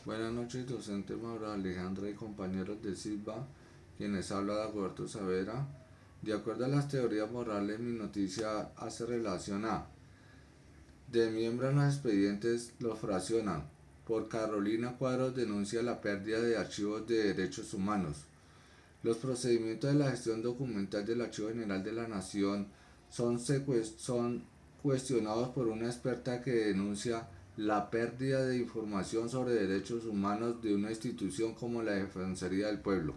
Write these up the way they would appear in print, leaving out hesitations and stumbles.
Buenas noches, docente Mauro Alejandra y compañeros de Silva, quienes habla de Alberto Savera. De acuerdo a las teorías morales, mi noticia hace relación a desmiembran los expedientes, los fraccionan. Por Carolina Cuadros denuncia la pérdida de archivos de derechos humanos. Los procedimientos de la gestión documental del Archivo General de la Nación son cuestionados por una experta que denuncia la pérdida de información sobre derechos humanos de una institución como la Defensoría del Pueblo.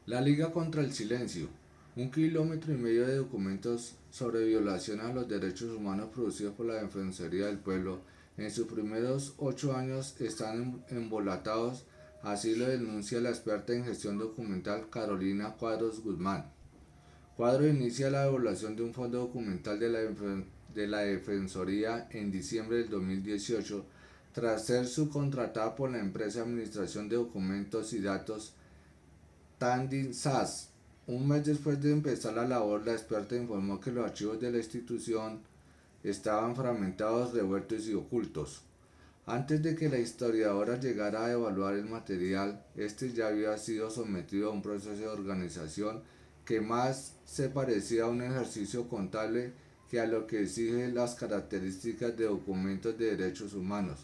La Liga contra el Silencio. 1,5 kilómetros de documentos sobre violaciones a los derechos humanos producidos por la Defensoría del Pueblo en sus primeros 8 años están embolatados, así lo denuncia la experta en gestión documental Carolina Cuadros Guzmán. Cuadro inicia la evaluación de un fondo documental de la Defensoría en diciembre del 2018 tras ser subcontratada por la empresa de Administración de Documentos y Datos Tandem SAS. Un mes después de empezar la labor, la experta informó que los archivos de la institución estaban fragmentados, revueltos y ocultos. Antes de que la historiadora llegara a evaluar el material, este ya había sido sometido a un proceso de organización que más se parecía a un ejercicio contable que a lo que exigen las características de documentos de derechos humanos.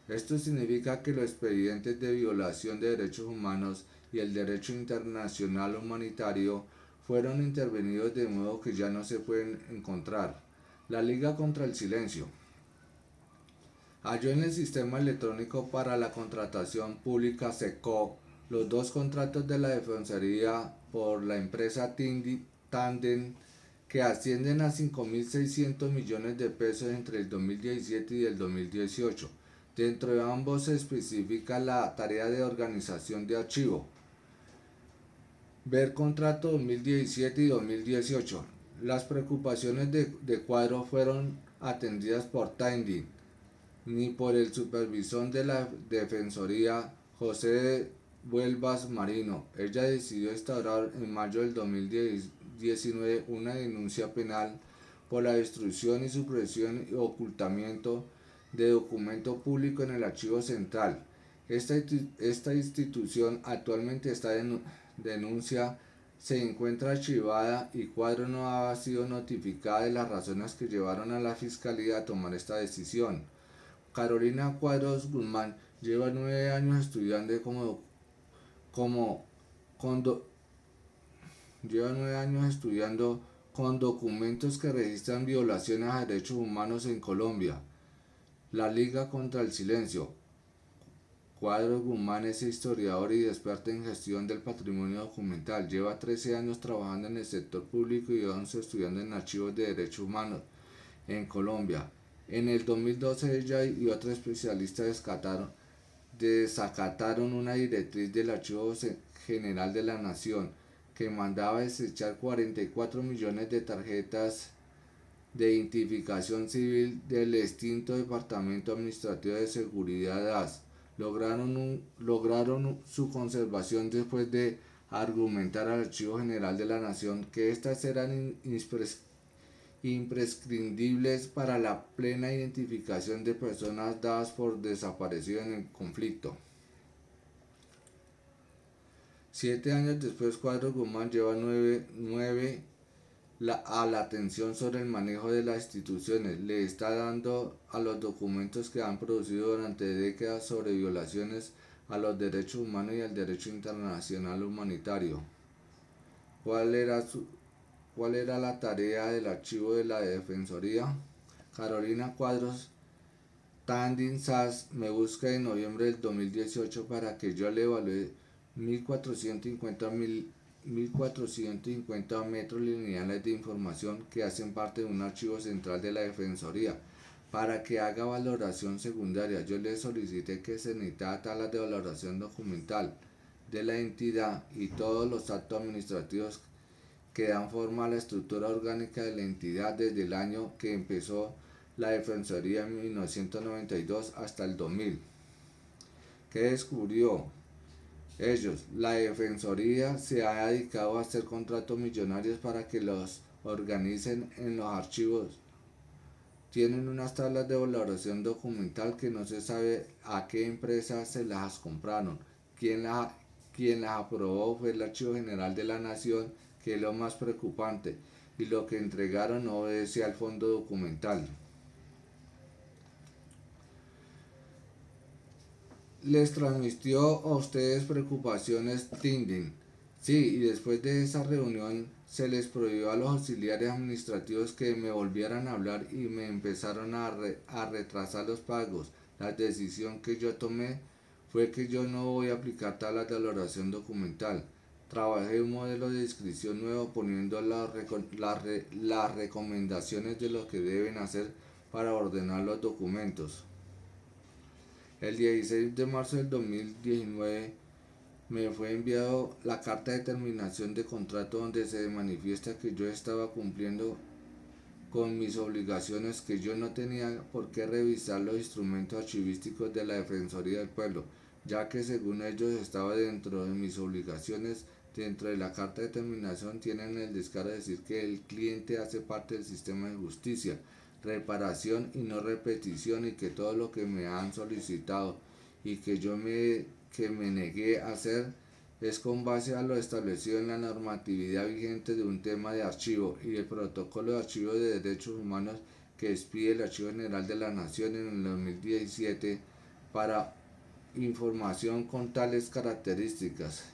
Esto significa que los expedientes de violación de derechos humanos y el derecho internacional humanitario fueron intervenidos de modo que ya no se pueden encontrar. La Liga contra el Silencio halló en el Sistema Electrónico para la Contratación Pública SECO los dos contratos de la Defensoría por la empresa Tandem que ascienden a 5.600 millones de pesos entre el 2017 y el 2018. Dentro de ambos se especifica la tarea de organización de archivo. Ver contrato 2017 y 2018. Las preocupaciones de Cuadro fueron atendidas por Tandem ni por el supervisor de la Defensoría, José Huelvas Marino. Ella decidió instaurar en mayo del 2019 una denuncia penal por la destrucción y supresión y ocultamiento de documento público en el Archivo Central. Esta institución actualmente está denuncia se encuentra archivada y Cuadro no ha sido notificada de las razones que llevaron a la Fiscalía a tomar esta decisión. Carolina Cuadros Guzmán lleva 9 años estudiando como con do- lleva 9 años estudiando con documentos que registran violaciones a derechos humanos en Colombia. La Liga contra el Silencio. Cuadros Guzmán es historiador y experto en gestión del patrimonio documental. Lleva 13 años trabajando en el sector público y 11 estudiando en archivos de derechos humanos en Colombia. En el 2012 ella y otros especialistas desacataron una directriz del Archivo General de la Nación que mandaba desechar 44 millones de tarjetas de identificación civil del extinto Departamento Administrativo de Seguridad DAS. Lograron su conservación después de argumentar al Archivo General de la Nación que estas eran imprescindibles para la plena identificación de personas dadas por desaparecidas en el conflicto. 7 años después, Cuadro Guzmán lleva a la atención sobre el manejo de las instituciones. Le está dando a los documentos que han producido durante décadas sobre violaciones a los derechos humanos y al derecho internacional humanitario. ¿Cuál era, su, ¿Cuál era la tarea del archivo de la Defensoría? Carolina Cuadros Tandem SAS me busca en noviembre del 2018 para que yo le evalúe 1.450 metros lineales de información que hacen parte de un archivo central de la Defensoría para que haga valoración secundaria. Yo le solicité que se necesitaba tablas de valoración documental de la entidad y todos los actos administrativos que dan forma a la estructura orgánica de la entidad desde el año que empezó la Defensoría en 1992 hasta el 2000. ¿Qué descubrió? Ellos, la Defensoría se ha dedicado a hacer contratos millonarios para que los organicen en los archivos tienen unas tablas de valoración documental que no se sabe a qué empresa se las compraron, quién las, quién las aprobó fue el Archivo General de la Nación, que es lo más preocupante, y lo que entregaron no obedece al fondo documental. Les transmitió a ustedes preocupaciones Tindin. Sí, y después de esa reunión se les prohibió a los auxiliares administrativos que me volvieran a hablar y me empezaron a retrasar los pagos. La decisión que yo tomé fue que yo no voy a aplicar tablas de valoración documental. Trabajé un modelo de inscripción nuevo poniendo las recomendaciones de lo que deben hacer para ordenar los documentos. El 16 de marzo del 2019 me fue enviado la carta de terminación de contrato donde se manifiesta que yo estaba cumpliendo con mis obligaciones, que yo no tenía por qué revisar los instrumentos archivísticos de la Defensoría del Pueblo, ya que según ellos estaba dentro de mis obligaciones. Dentro de la carta de terminación tienen el descaro de decir que el cliente hace parte del sistema de justicia, reparación y no repetición, y que todo lo que me han solicitado y que me negué a hacer es con base a lo establecido en la normatividad vigente de un tema de archivo y el protocolo de archivo de derechos humanos que expide el Archivo General de la Nación en el 2017 para información con tales características.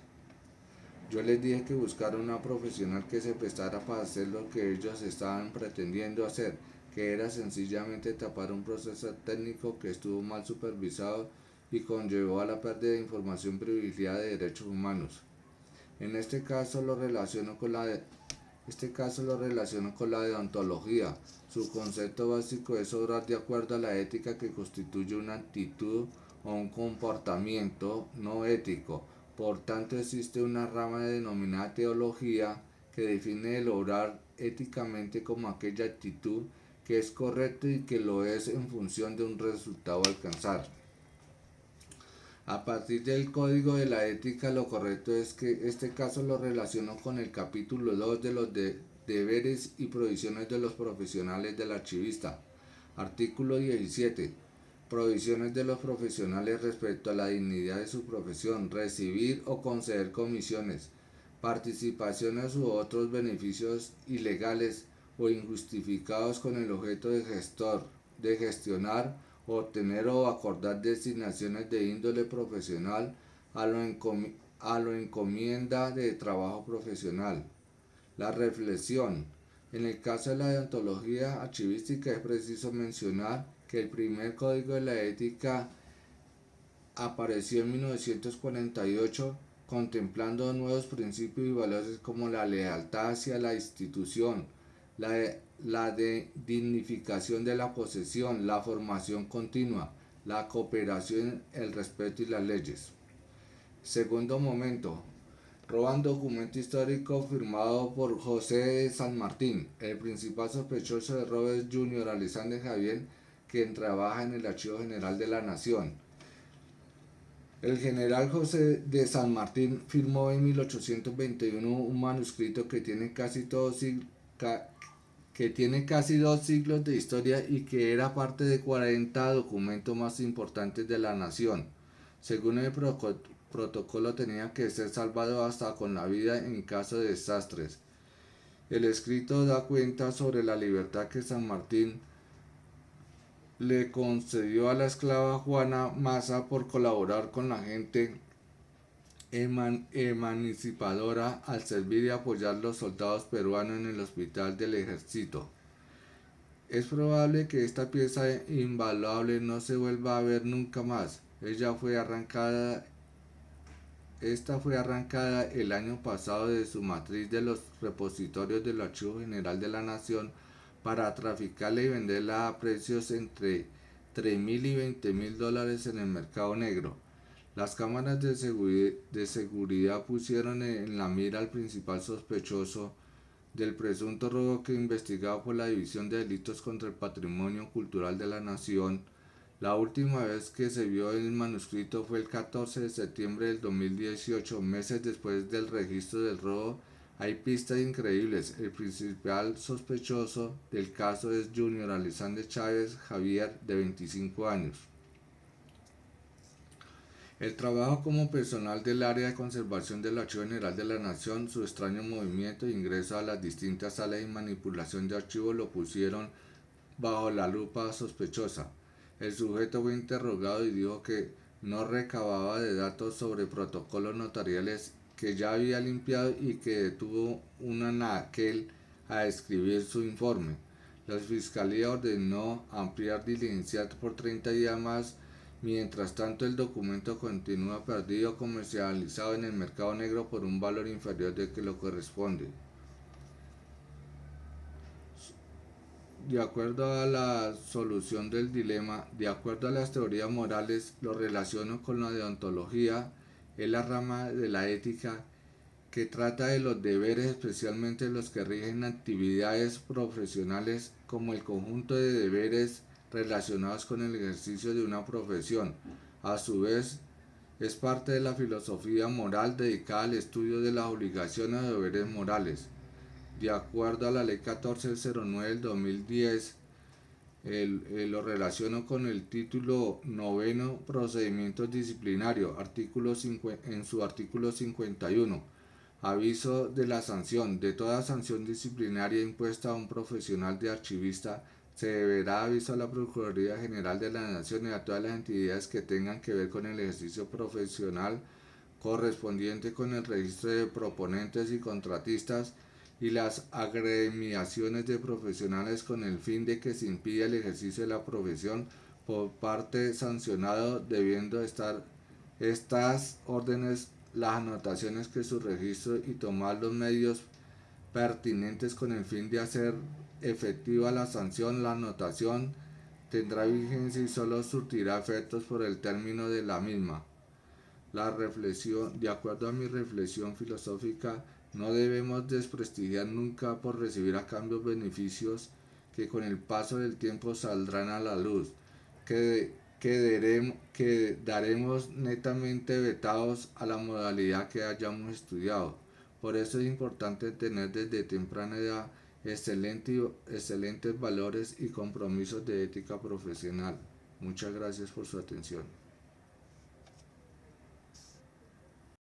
Yo les dije que buscaran una profesional que se prestara para hacer lo que ellos estaban pretendiendo hacer, que era sencillamente tapar un proceso técnico que estuvo mal supervisado y conllevó a la pérdida de información privilegiada de derechos humanos. En este caso lo relaciono con la deontología. Su concepto básico es obrar de acuerdo a la ética, que constituye una actitud o un comportamiento no ético. Por tanto, existe una rama denominada teología que define el obrar éticamente como aquella actitud que es correcta y que lo es en función de un resultado a alcanzar. A partir del código de la ética, lo correcto es que este caso lo relaciono con el capítulo 2 de los deberes y provisiones de los profesionales del archivista. Artículo 17. Provisiones de los profesionales respecto a la dignidad de su profesión, recibir o conceder comisiones, participaciones u otros beneficios ilegales o injustificados con el objeto de gestionar, obtener o acordar designaciones de índole profesional a lo encomienda de trabajo profesional. La reflexión. En el caso de la deontología archivística es preciso mencionar que el primer código de la ética apareció en 1948, contemplando nuevos principios y valores como la lealtad hacia la institución, la dignificación de la posesión, la formación continua, la cooperación, el respeto y las leyes. Segundo momento. Roban documento histórico firmado por José de San Martín, el principal sospechoso de Robert Jr. Alexander Javier, quien trabaja en el Archivo General de la Nación. El general José de San Martín firmó en 1821 un manuscrito que tiene casi dos siglos de historia y que era parte de 40 documentos más importantes de la nación. Según el protocolo tenía que ser salvado hasta con la vida en caso de desastres. El escrito da cuenta sobre la libertad que San Martín le concedió a la esclava Juana Maza por colaborar con la gente emancipadora al servir y apoyar a los soldados peruanos en el hospital del ejército. Es probable que esta pieza invaluable no se vuelva a ver nunca más. Esta fue arrancada el año pasado de su matriz de los repositorios del Archivo General de la Nación para traficarla y venderla a precios entre $3,000 y $20,000 en el mercado negro. Las cámaras de seguridad pusieron en la mira al principal sospechoso del presunto robo, que investigado por la División de Delitos contra el Patrimonio Cultural de la Nación. La última vez que se vio el manuscrito fue el 14 de septiembre del 2018, meses después del registro del robo. Hay pistas increíbles. El principal sospechoso del caso es Junior Alexander Chávez Javier, de 25 años. El trabajo como personal del área de conservación del Archivo General de la Nación, su extraño movimiento e ingreso a las distintas salas y manipulación de archivos lo pusieron bajo la lupa sospechosa. El sujeto fue interrogado y dijo que no recababa de datos sobre protocolos notariales, que ya había limpiado y que detuvo un anaquel a escribir su informe. La fiscalía ordenó ampliar diligencias por 30 días más. Mientras tanto, el documento continúa perdido, comercializado en el mercado negro por un valor inferior del que lo corresponde. De acuerdo a la solución del dilema, de acuerdo a las teorías morales, lo relaciono con la deontología, es la rama de la ética que trata de los deberes, especialmente los que rigen actividades profesionales, como el conjunto de deberes relacionados con el ejercicio de una profesión. A su vez, es parte de la filosofía moral dedicada al estudio de las obligaciones y deberes morales. De acuerdo a la Ley 1409 del 2010, lo relaciono con el título noveno, procedimientos disciplinarios, en su artículo 51. Aviso de la sanción. De toda sanción disciplinaria impuesta a un profesional de archivista, se deberá aviso a la Procuraduría General de la Nación y a todas las entidades que tengan que ver con el ejercicio profesional correspondiente con el registro de proponentes y contratistas y las agremiaciones de profesionales, con el fin de que se impida el ejercicio de la profesión por parte sancionado, debiendo estar estas órdenes, las anotaciones que su registro y tomar los medios pertinentes con el fin de hacer efectiva la sanción. La anotación tendrá vigencia y solo surtirá efectos por el término de la misma. La reflexión, de acuerdo a mi reflexión filosófica, no debemos desprestigiar nunca por recibir a cambio beneficios que con el paso del tiempo saldrán a la luz, que daremos netamente vetados a la modalidad que hayamos estudiado. Por eso es importante tener desde temprana edad excelentes valores y compromisos de ética profesional. Muchas gracias por su atención.